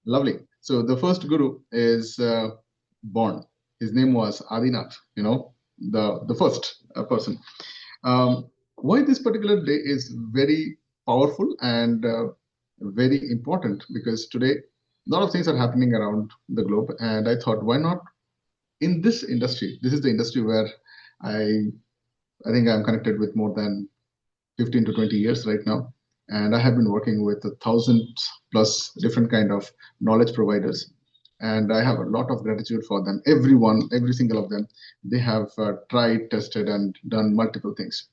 Lovely. So the first guru is born. His name was Adi Nath, the first person. Why this particular day is very powerful and very important, because today a lot of things are happening around the globe, and I thought, why not in this industry? This is the industry where I I think I'm connected with more than 15 to 20 years right now, and I have been working with 1,000+ different kind of knowledge providers, and I have a lot of gratitude for them. Everyone, every single of them, they have tried, tested, and done multiple things.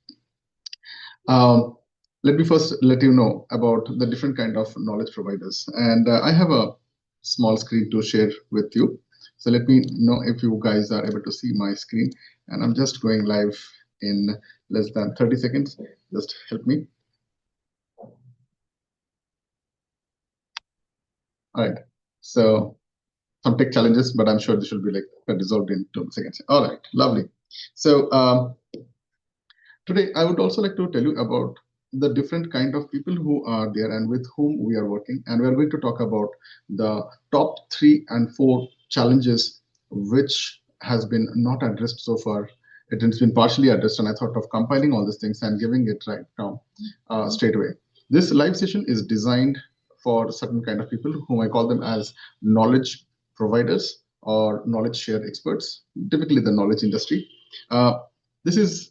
Um, Let me first let you know about the different kind of knowledge providers, and I have a small screen to share with you. So let me know if you guys are able to see my screen, and I'm just going live in less than 30 seconds. Just help me. All right. So some tech challenges, but I'm sure this will be like resolved in 2 seconds. All right, lovely. So today I would also like to tell you about the different kind of people who are there and with whom we are working, and we are going to talk about the top 3 and 4 challenges which has been not addressed so far. It has been partially addressed, and I thought of compiling all these things and giving it right now straight away. This live session is designed for certain kind of people whom I call them as knowledge providers or knowledge share experts, typically the knowledge industry. This is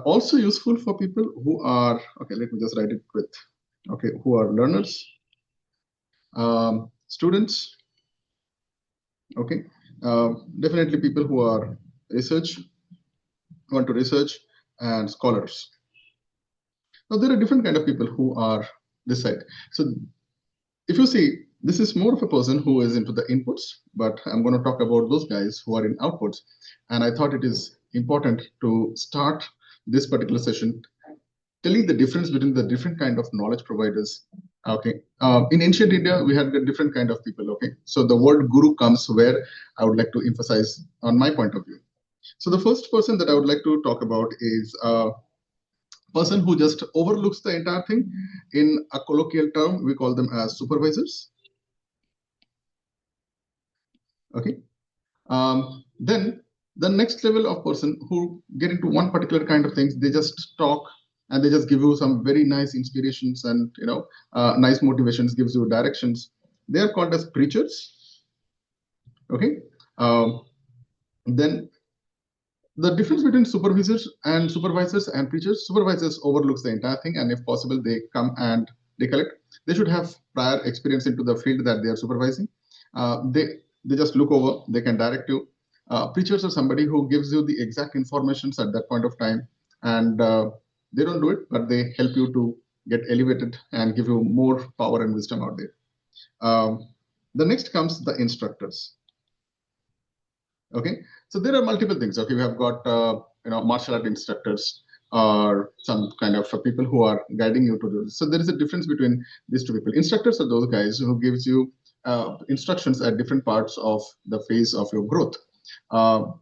also useful for people who are, okay, let me just write it with, okay, who are learners, students, okay, definitely people who are want to research, and scholars. Now, there are different kind of people who are this side. So if you see, this is more of a person who is into the inputs, but I'm going to talk about those guys who are in outputs. And I thought it is important to start this particular session telling the difference between the different kind of knowledge providers. Okay. In ancient India, we had a different kind of people. Okay. So the word guru comes where I would like to emphasize on my point of view. So the first person that I would like to talk about is person who just overlooks the entire thing. In a colloquial term, we call them as supervisors. Okay. Then the next level of person who get into one particular kind of things, they just talk and they just give you some very nice inspirations and nice motivations, gives you directions. They are called as preachers. Okay. Then the difference between supervisors and preachers: supervisors overlooks the entire thing, and if possible, they come and they collect. They should have prior experience into the field that they are supervising. They just look over. They can direct you. Preachers are somebody who gives you the exact informations at that point of time, and they don't do it, but they help you to get elevated and give you more power and wisdom out there. The next comes the instructors. Okay, so there are multiple things. Okay, we have got martial art instructors or some kind of people who are guiding you to do this. So there is a difference between these two people. Instructors are those guys who gives you instructions at different parts of the phase of your growth.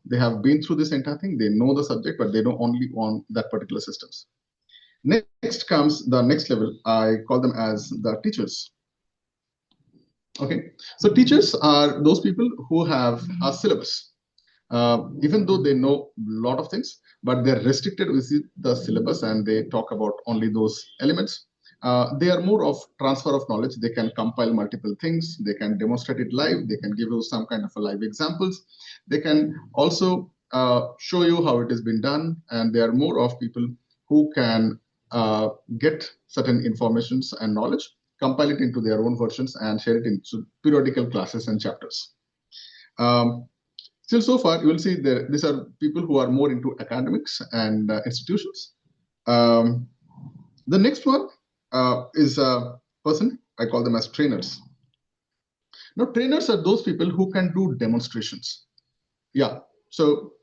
They have been through this entire thing. They know the subject, but they know only on that particular systems. Next comes the next level. I call them as the teachers. Okay, so teachers are those people who have a syllabus. Even though they know a lot of things, but they're restricted with the syllabus and they talk about only those elements. They are more of transfer of knowledge. They can compile multiple things. They can demonstrate it live. They can give you some kind of a live examples. They can also show you how it has been done. And they are more of people who can get certain informations and knowledge, compile it into their own versions, and share it into periodical classes and chapters. Still, so far, you will see these are people who are more into academics and institutions. The next one is a person, I call them as trainers. Now, trainers are those people who can do demonstrations. Yeah, so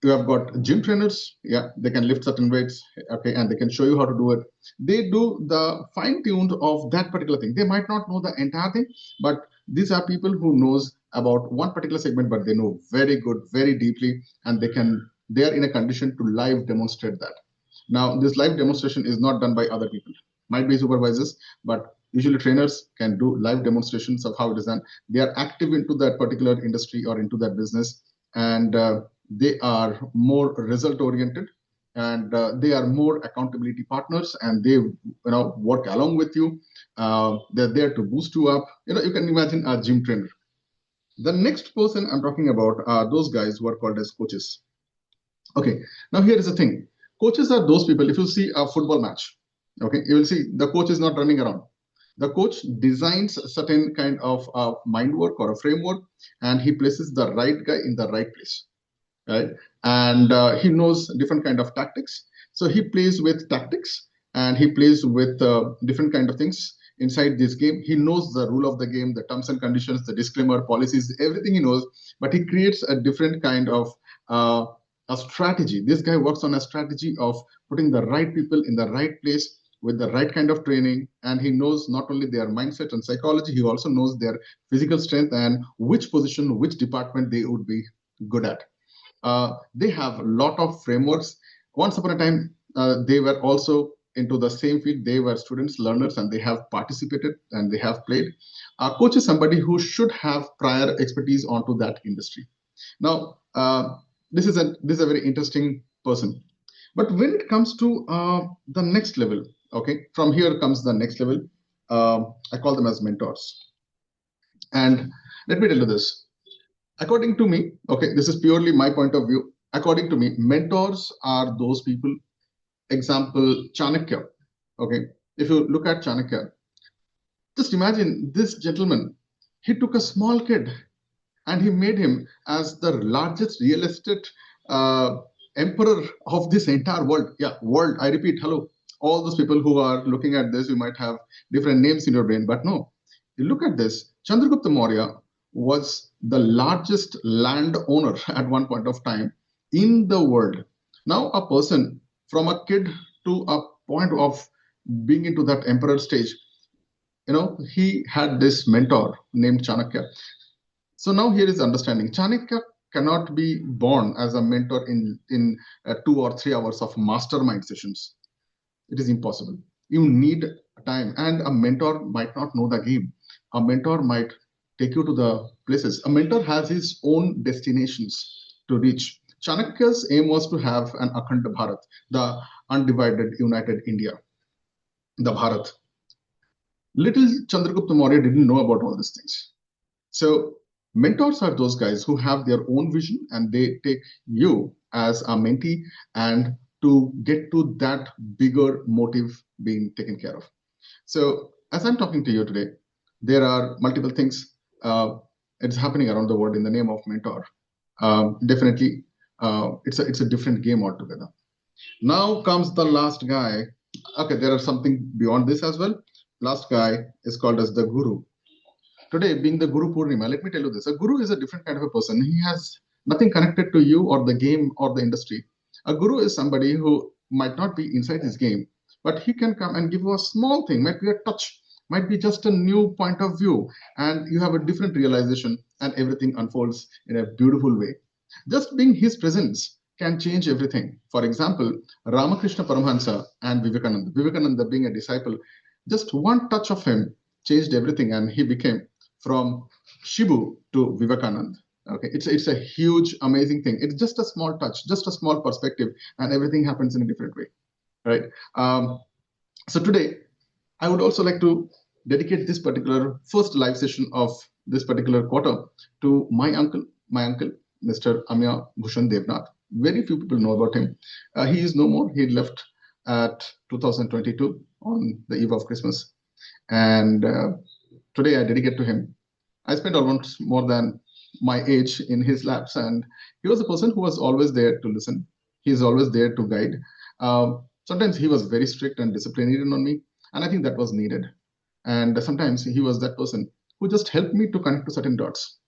you have got gym trainers. Yeah, they can lift certain weights. Okay, and they can show you how to do it. They do the fine-tuned of that particular thing. They might not know the entire thing, but these are people who knows about one particular segment, but they know very good, very deeply, and they are in a condition to live demonstrate that. Now, this live demonstration is not done by other people. Might be supervisors, but Usually trainers can do live demonstrations of how it is done. They are active into that particular industry or into that business, and they are more result oriented, and they are more accountability partners, and they work along with you. They're there to boost you up. You can imagine a gym trainer. The next person I'm talking about are those guys who are called as coaches. Okay, now here is the thing. Coaches are those people, if you see a football match, okay, you will see the coach is not running around. The coach designs a certain kind of mind work or a framework, and he places the right guy in the right place, right? And he knows different kind of tactics. So he plays with tactics, and he plays with different kind of things inside this game. He knows the rule of the game, the terms and conditions, the disclaimer, policies, everything he knows, but he creates a different kind of a strategy. This guy works on a strategy of putting the right people in the right place with the right kind of training, and he knows not only their mindset and psychology, he also knows their physical strength and which position, which department they would be good at. They have a lot of frameworks. Once upon a time, they were also into the same field. They were students, learners, and they have participated and they have played. A coach is somebody who should have prior expertise onto that industry. Now, this is a very interesting person. But when it comes to the next level, okay, from here comes the next level. I call them as mentors. And let me tell you this. According to me, okay, this is purely my point of view. According to me, mentors are those people. Example, Chanakya. Okay, if you look at Chanakya, just imagine this gentleman. He took a small kid and he made him as the largest real estate emperor of this entire world. Yeah, world. I repeat, hello. All those people who are looking at this, you might have different names in your brain, but no. You look at this, Chandragupta Maurya was the largest landowner at one point of time in the world. Now, a person from a kid to a point of being into that emperor stage, he had this mentor named Chanakya. So now here is understanding. Chanakya cannot be born as a mentor in 2 or 3 hours of mastermind sessions. It is impossible. You need time, and a mentor might not know the game. A mentor might take you to the places. A mentor has his own destinations to reach. Chanakya's aim was to have an Akhanda Bharat, the undivided, united India, the Bharat. Little Chandragupta Maurya didn't know about all these things. So mentors are those guys who have their own vision, and they take you as a mentee and to get to that bigger motive being taken care of. So as I'm talking to you today, there are multiple things. It's happening around the world in the name of mentor. Definitely, it's a different game altogether. Now comes the last guy. Okay, there are something beyond this as well. Last guy is called as the guru. Today, being the Guru Purnima, let me tell you this. A guru is a different kind of a person. He has nothing connected to you or the game or the industry. A guru is somebody who might not be inside this game, but he can come and give you a small thing, might be a touch, might be just a new point of view, and you have a different realization, and everything unfolds in a beautiful way. Just being his presence can change everything. For example, Ramakrishna Paramahansa and Vivekananda. Vivekananda being a disciple, just one touch of him changed everything, and he became from Shibu to Vivekananda. Okay, it's a huge, amazing thing. It's just a small touch, just a small perspective, and everything happens in a different way, right? So today, I would also like to dedicate this particular first live session of this particular quarter to my uncle, Mr. Amya Bhushan Devnath. Very few people know about him. He is no more. He left at 2022 on the eve of Christmas, and today I dedicate to him. I spent almost more than my age in his laps, and he was a person who was always there to listen. He is always there to guide. Sometimes he was very strict and disciplinarian on me, and I think that was needed. And sometimes he was that person who just helped me to connect to certain dots.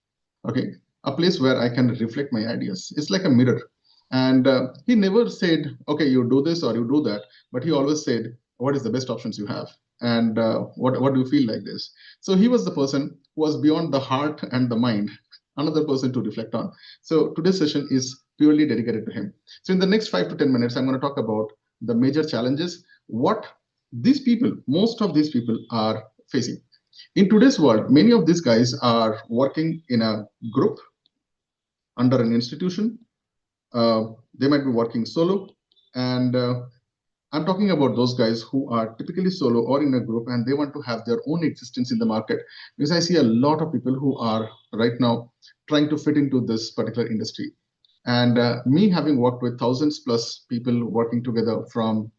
Okay, a place where I can reflect my ideas. It's like a mirror. And he never said, okay, you do this or you do that, but he always said, what is the best options you have? And what do you feel like this? So he was the person who was beyond the heart and the mind, another person to reflect on. So today's session is purely dedicated to him. So in the next 5 to 10 minutes, I'm going to talk about the major challenges, what these people, most of these people are facing. In today's world, many of these guys are working in a group under an institution. They might be working solo, and I'm talking about those guys who are typically solo or in a group, and they want to have their own existence in the market. Because I see a lot of people who are right now trying to fit into this particular industry. And me having worked with thousands plus people working together from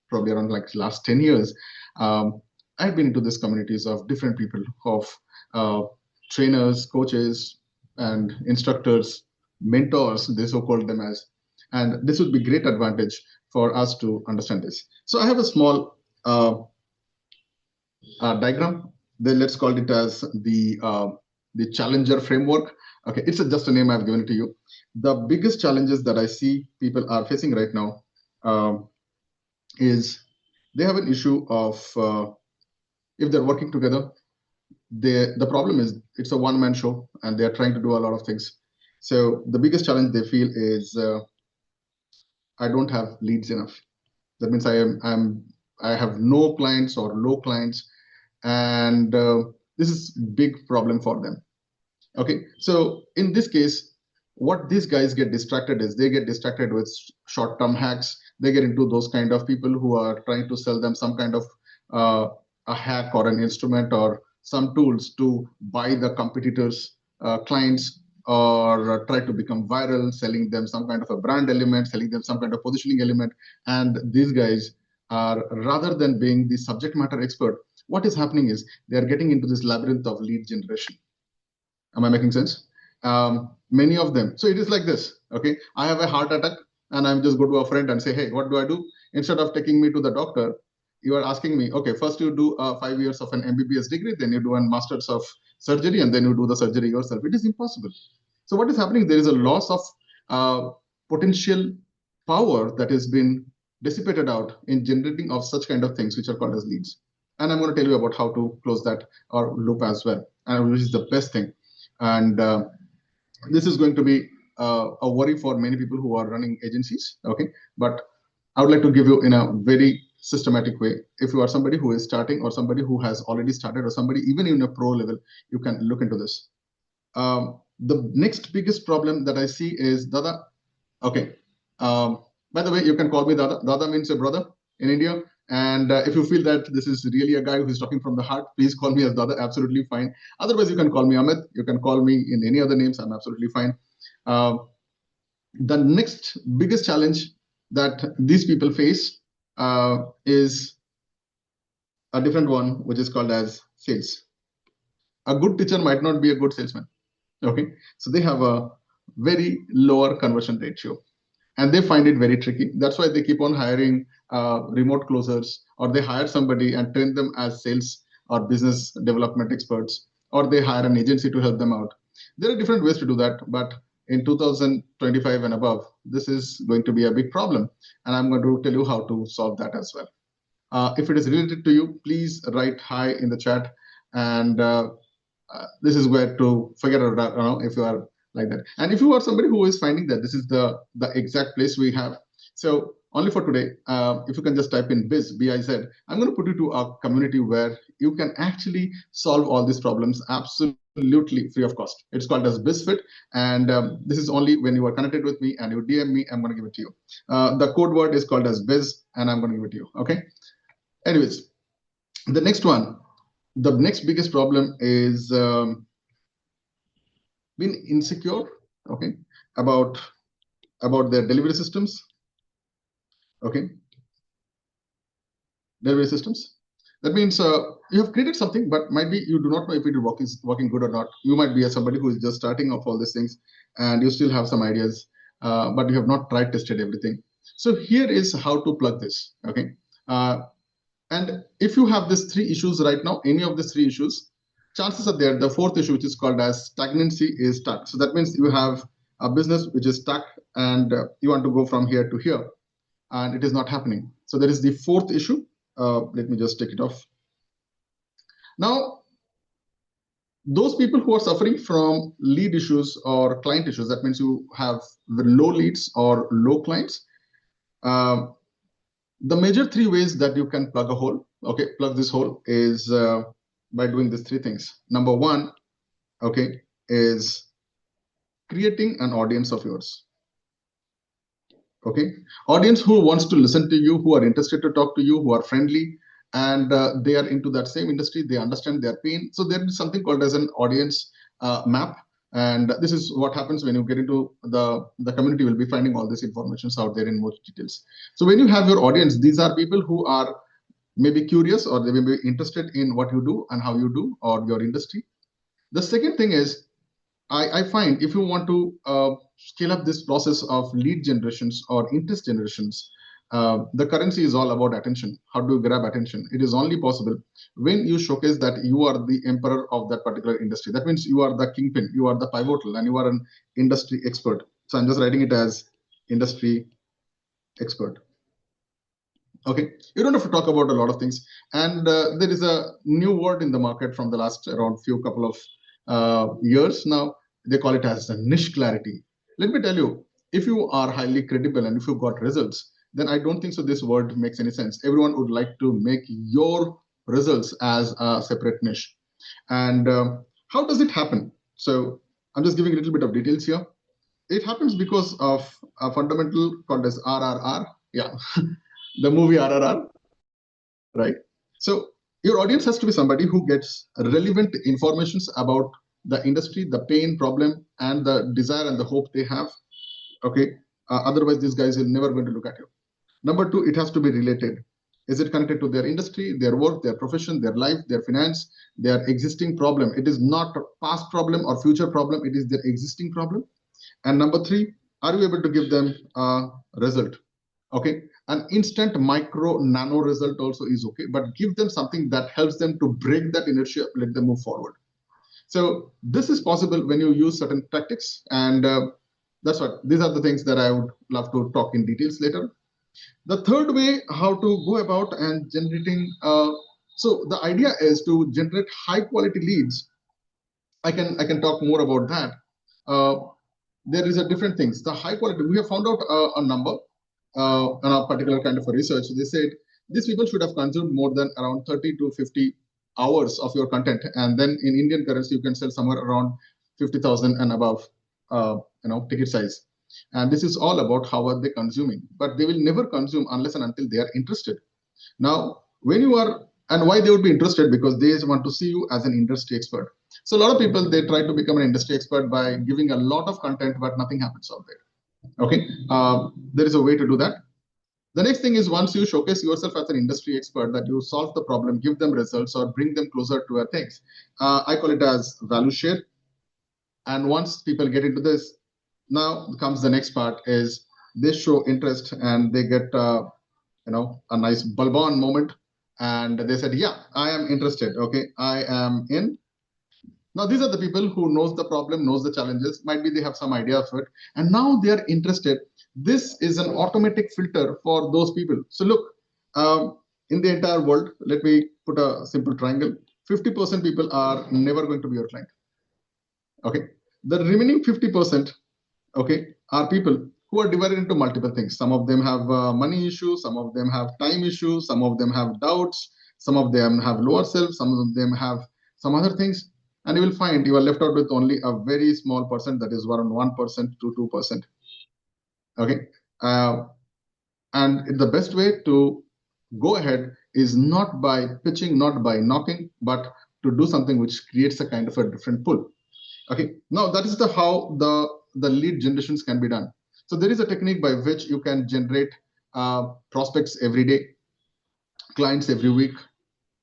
probably around like last 10 years, I've been into these communities of different people, of uh, trainers, coaches, and instructors, mentors, they so called them as. And this would be great advantage for us to understand this. So I have a small diagram. Then let's call it as the challenger framework. Okay, it's just a name I've given to you. The biggest challenges that I see people are facing right now is they have an issue of if they're working together, the problem is it's a one-man show and they're trying to do a lot of things. So the biggest challenge they feel is I don't have leads enough. That means I have no clients or low clients, and this is big problem for them. Okay, so in this case, what these guys get distracted is they get distracted with short-term hacks. They get into those kind of people who are trying to sell them some kind of a hack or an instrument or some tools to buy the competitors' clients, or try to become viral, selling them some kind of a brand element, selling them some kind of positioning element. And these guys are, rather than being the subject matter expert, what is happening is they are getting into this labyrinth of lead generation. Am I making sense? Many of them. So it is like this. Okay, I have a heart attack, and I'm just go to a friend and say, hey, what do I do? Instead of taking me to the doctor, you are asking me, okay, first you do 5 years of an MBBS degree, then you do a master's of surgery, and then you do the surgery yourself. It is impossible. So what is happening? There is a loss of potential power that has been dissipated out in generating of such kind of things, which are called as leads. And I'm going to tell you about how to close that or loop as well, and which is the best thing. And this is going to be a worry for many people who are running agencies. Okay, but I would like to give you in a very systematic way. If you are somebody who is starting, or somebody who has already started, or somebody even in a pro level, you can look into this. The next biggest problem that I see is Dada. Okay. By the way, you can call me Dada. Dada means a brother in India. And if you feel that this is really a guy who is talking from the heart, please call me as Dada. Absolutely fine. Otherwise, you can call me Amit. You can call me in any other names. I'm absolutely fine. The next biggest challenge that these people face is a different one, which is called as sales. A good teacher might not be a good salesman. Okay, so they have a very lower conversion ratio, and they find it very tricky. That's why they keep on hiring remote closers, or they hire somebody and train them as sales or business development experts, or they hire an agency to help them out. There are different ways to do that, but in 2025 and above, this is going to be a big problem, and I'm going to tell you how to solve that as well. If it is related to you, please write hi in the chat, and this is where to figure it out if you are like that. And if you are somebody who is finding that this is the exact place we have, so only for today, if you can just type in biz, B-I-Z, I'm going to put you to a community where you can actually solve all these problems absolutely free of cost. It's called as BizFit, and this is only when you are connected with me and you DM me, I'm going to give it to you. The code word is called as biz, and I'm going to give it to you. Okay. Anyways, the next one, the next biggest problem is being insecure, okay, about their delivery systems. Okay, delivery systems. That means you have created something, but might be you do not know if it is working good or not. You might be somebody who is just starting off all these things, and you still have some ideas, but you have not tried tested everything. So here is how to plug this. Okay, and if you have these three issues right now, any of these three issues, chances are there. The fourth issue, which is called as stagnancy, is stuck. So that means you have a business which is stuck, and you want to go from here to here, and it is not happening. So there is the fourth issue. Let me just take it off. Now, those people who are suffering from lead issues or client issues, that means you have the low leads or low clients. The major three ways that you can plug a hole, okay, plug this hole is by doing these three things. Number one, okay, is creating an audience of yours. Okay, audience who wants to listen to you, who are interested to talk to you, who are friendly, and they are into that same industry. They understand their pain. So there is something called as an audience map, and this is what happens when you get into the community. Will be finding all this information out there in more details. So when you have your audience, these are people who are maybe curious, or they may be interested in what you do and how you do, or your industry. The second thing is, I find if you want to scale up this process of lead generations or interest generations, the currency is all about attention. How do you grab attention? It is only possible when you showcase that you are the emperor of that particular industry. That means you are the kingpin, you are the pivotal, and you are an industry expert. So I'm just writing it as industry expert. Okay, you don't have to talk about a lot of things. And there is a new word in the market from the last around few couple of years now. They call it as a niche clarity. Let me tell you, if you are highly credible and if you've got results, then I don't think so this word makes any sense. Everyone would like to make your results as a separate niche. And how does it happen? So I'm just giving a little bit of details here. It happens because of a fundamental called as RRR. Yeah, the movie RRR, right? So your audience has to be somebody who gets relevant informations about the industry, the pain, problem, and the desire and the hope they have. Okay. Otherwise, these guys are never going to look at you. Number two, it has to be related. Is it connected to their industry, their work, their profession, their life, their finance, their existing problem? It is not a past problem or future problem. It is their existing problem. And number three, are you able to give them a result? Okay, an instant micro nano result also is okay, but give them something that helps them to break that inertia, let them move forward. So this is possible when you use certain tactics, and that's what these are the things that I would love to talk in details later. The third way how to go about and generating, so the idea is to generate high quality leads. I can talk more about that. There is a different things. The high quality, we have found out a number on a particular kind of a research. They said these people should have consumed more than around 30 to 50 hours of your content, and then in Indian currency you can sell somewhere around 50,000 and above, ticket size. And this is all about how are they consuming, but they will never consume unless and until they are interested. Now, when you are, and why they would be interested, because they want to see you as an industry expert. So a lot of people, they try to become an industry expert by giving a lot of content, but nothing happens out there. Okay, there is a way to do that. The next thing is, once you showcase yourself as an industry expert, that you solve the problem, give them results, or bring them closer to a things. I call it as value share. And once people get into this, now comes the next part is they show interest and they get a nice bulb on moment, and they said, yeah, I am interested. Okay, I am in. Now these are the people who knows the problem, knows the challenges. Might be they have some idea of it, and now they are interested. This is an automatic filter for those people. So look, in the entire world, let me put a simple triangle. 50% people are never going to be your client. Okay, the remaining 50%, okay, are people who are divided into multiple things. Some of them have money issues, some of them have time issues, some of them have doubts, some of them have lower self, some of them have some other things. And you will find you are left out with only a very small percent, that is around 1% to 2%. Okay. And the best way to go ahead is not by pitching, not by knocking, but to do something which creates a kind of a different pull. Okay. Now that is the how the lead generations can be done. So there is a technique by which you can generate prospects every day, clients every week,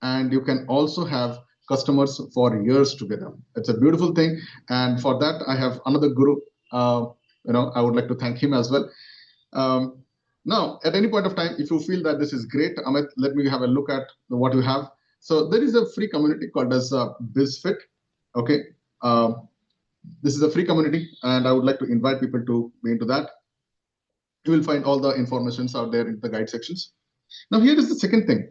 and you can also have customers for years together. It's a beautiful thing. And for that, I have another guru. I would like to thank him as well. Now, at any point of time, if you feel that this is great, Amit, let me have a look at what you have. So there is a free community called as BizFit. Okay. This is a free community, and I would like to invite people to be into that. You will find all the informations out there in the guide sections. Now, here is the second thing.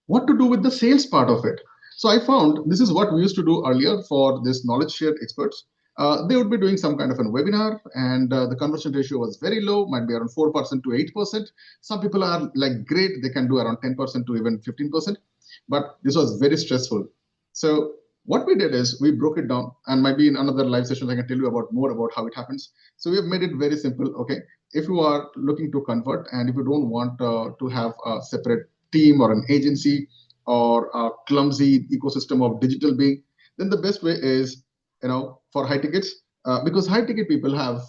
What to do with the sales part of it? So I found this is what we used to do earlier for this knowledge shared experts. They would be doing some kind of a webinar, and the conversion ratio was very low, might be around 4% to 8%. Some people are like great, they can do around 10% to even 15%, but this was very stressful. So what we did is we broke it down, and maybe in another live session I can tell you about more about how it happens. So we have made it very simple. Okay, if you are looking to convert and if you don't want to have a separate team or an agency or a clumsy ecosystem of digital being, then the best way is, for high tickets, because high ticket people have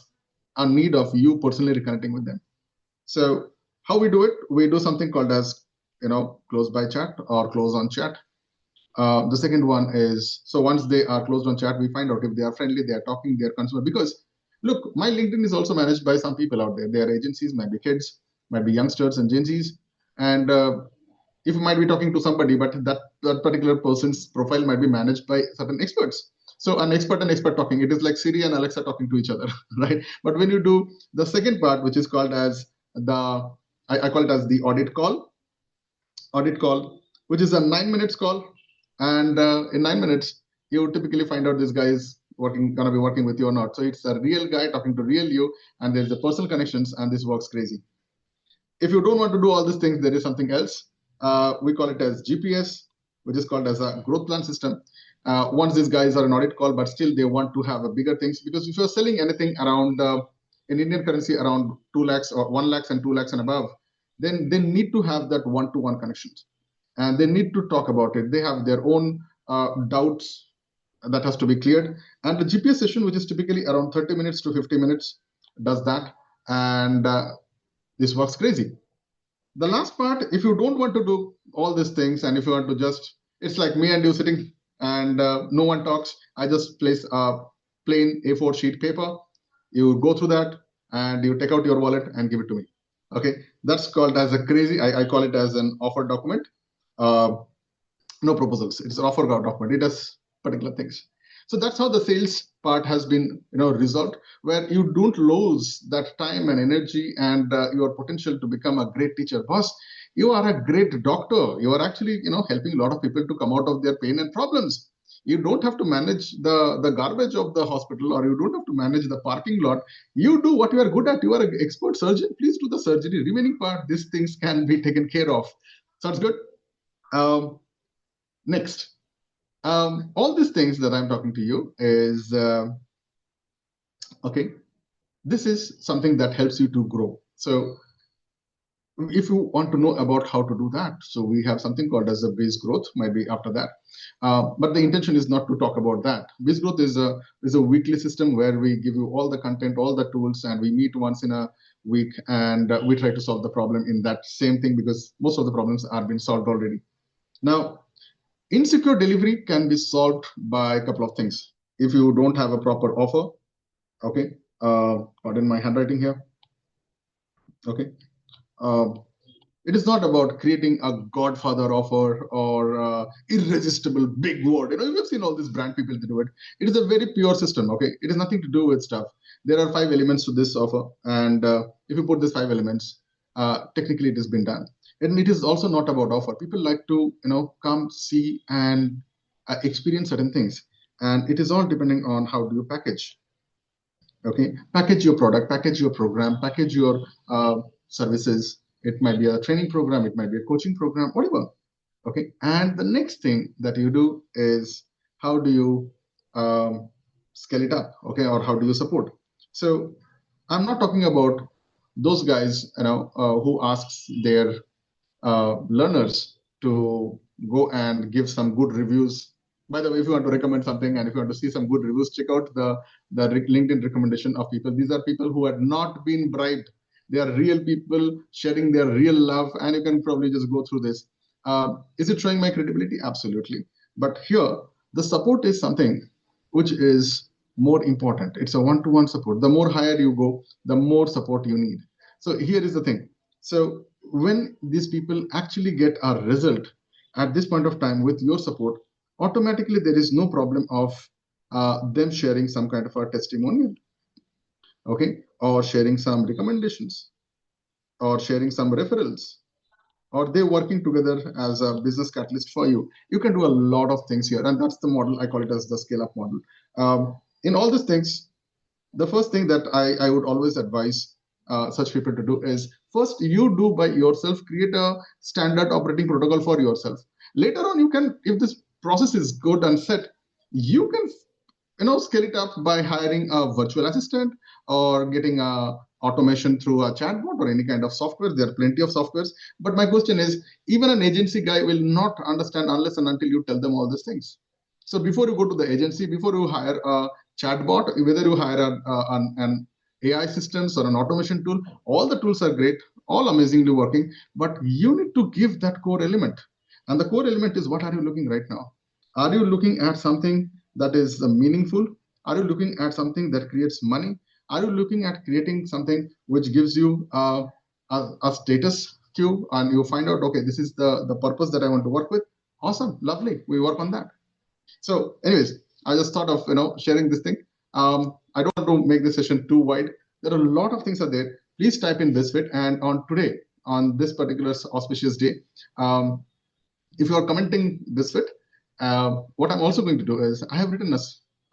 a need of you personally reconnecting with them. So how we do it, we do something called as, close by chat or close on chat. The second one is, so once they are closed on chat, we find out if they are friendly, they are talking, they are consumer. Because look, my LinkedIn is also managed by some people out there. They are agencies, might be kids, might be youngsters and Gen Zs. And if you might be talking to somebody, but that particular person's profile might be managed by certain experts. So an expert and expert talking, it is like Siri and Alexa talking to each other, right? But when you do the second part, which is called as I call it as the audit call, which is a 9 minutes call. And in 9 minutes, you typically find out this guy is gonna be working with you or not. So it's a real guy talking to real you, and there's the personal connections, and this works crazy. If you don't want to do all these things, there is something else. We call it as GPS, which is called as a growth plan system. Once these guys are an audit call, but still they want to have a bigger things, because if you're selling anything around in Indian currency around 2 lakhs or 1 lakhs and 2 lakhs and above, then they need to have that one-to-one connections, and they need to talk about it. They have their own doubts that has to be cleared, and the GPS session, which is typically around 30 minutes to 50 minutes, does that, and this works crazy. The last part, if you don't want to do all these things, and if you want to just, it's like me and you sitting and no one talks. I just place a plain A4 sheet paper. You go through that and you take out your wallet and give it to me. Okay, that's called as a crazy. I call it as an offer document. No proposals. It's an offer document. It does particular things. So that's how the sales part has been, resolved, where you don't lose that time and energy and your potential to become a great teacher. Boss, you are a great doctor. You are actually, helping a lot of people to come out of their pain and problems. You don't have to manage the garbage of the hospital, or you don't have to manage the parking lot. You do what you are good at. You are an expert surgeon. Please do the surgery. Remaining part, these things can be taken care of. Sounds good? Next. All these things that I'm talking to you is, okay, this is something that helps you to grow. So if you want to know about how to do that, so we have something called as a base growth, might be after that. But the intention is not to talk about that. Base growth is a weekly system where we give you all the content, all the tools, and we meet once in a week, and we try to solve the problem in that same thing, because most of the problems are being solved already. Now, insecure delivery can be solved by a couple of things. If you don't have a proper offer, okay, pardon my handwriting here, okay, it is not about creating a godfather offer or irresistible big word. You've seen all these brand people to do it. It is a very pure system, okay? It has nothing to do with stuff. There are 5 elements to this offer, and if you put these 5 elements, technically it has been done. And it is also not about offer. People like to, come, see, and experience certain things. And it is all depending on how do you package. Okay, package your product, package your program, package your services. It might be a training program, it might be a coaching program, whatever. Okay, and the next thing that you do is how do you scale it up, okay, or how do you support? So I'm not talking about those guys, who asks their learners to go and give some good reviews. By the way, if you want to recommend something and if you want to see some good reviews, check out the LinkedIn recommendation of people. These are people who had not been bribed. They are real people sharing their real love, and you can probably just go through this. Is it showing my credibility? Absolutely. But here, the support is something which is more important. It's a one-to-one support. The more higher you go, the more support you need. So here is the thing. So when these people actually get a result at this point of time with your support, automatically there is no problem of them sharing some kind of a testimonial, okay, or sharing some recommendations, or sharing some referrals, or they working together as a business catalyst for you. You can do a lot of things here, and that's the model. I call it as the scale-up model. In all these things, the first thing that I would always advise such people to do is, first you do by yourself, create a standard operating protocol for yourself. Later on, you can, if this process is good and set, you can scale it up by hiring a virtual assistant or getting a automation through a chatbot or any kind of software. There are plenty of softwares. But my question is, even an agency guy will not understand unless and until you tell them all these things. So before you go to the agency, before you hire a chatbot, whether you hire an AI systems or an automation tool, all the tools are great, all amazingly working, but you need to give that core element. And the core element is, what are you looking right now? Are you looking at something that is meaningful? Are you looking at something that creates money? Are you looking at creating something which gives you a status queue, and you find out, okay, this is the purpose that I want to work with? Awesome, lovely, we work on that. So anyways, I just thought of sharing this thing. I don't want to make this session too wide. There are a lot of things are there. Please type in this bit, and on today, on this particular auspicious day, if you are commenting this bit, what I'm also going to do is, I have written a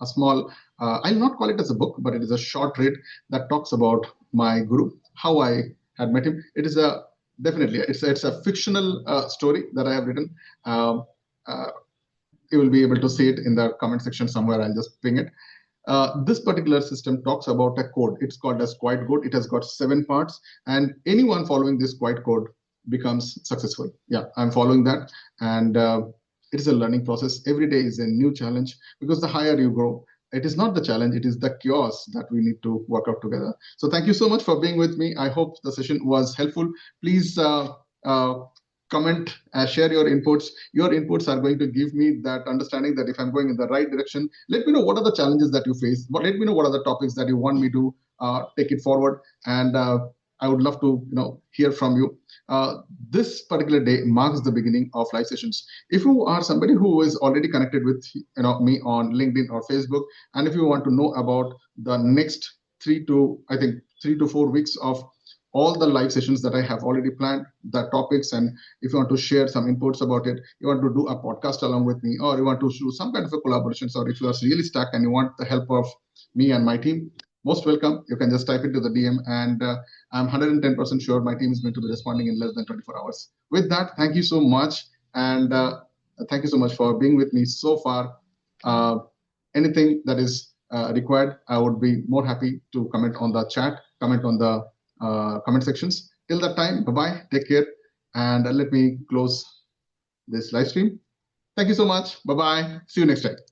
small, I'll not call it as a book, but it is a short read that talks about my guru, how I had met him. It is definitely, it's a fictional story that I have written. You will be able to see it in the comment section somewhere. I'll just ping it. This particular system talks about a code. It's called as quiet code. It has got 7 parts, and anyone following this quiet code becomes successful. Yeah, I'm following that, and it is a learning process. Every day is a new challenge, because the higher you grow, it is not the challenge, it is the chaos that we need to work out together. So thank you so much for being with me. I hope the session was helpful. Please comment, share your inputs. Your inputs are going to give me that understanding that if I'm going in the right direction. Let me know what are the challenges that you face. But let me know what are the topics that you want me to take it forward. And I would love to hear from you. This particular day marks the beginning of live sessions. If you are somebody who is already connected with me on LinkedIn or Facebook, and if you want to know about the next 3 to 4 weeks of all the live sessions that I have already planned, the topics, and if you want to share some inputs about it, you want to do a podcast along with me, or you want to do some kind of a collaboration, or if you are really stuck and you want the help of me and my team, most welcome. You can just type into the DM, and I'm 110% sure my team is going to be responding in less than 24 hours. With that, thank you so much, and thank you so much for being with me so far. Anything that is required, I would be more happy to comment on the chat, comment on the comment sections. Till that time, bye-bye, take care, and let me close this live stream. Thank you so much. Bye-bye. See you next time.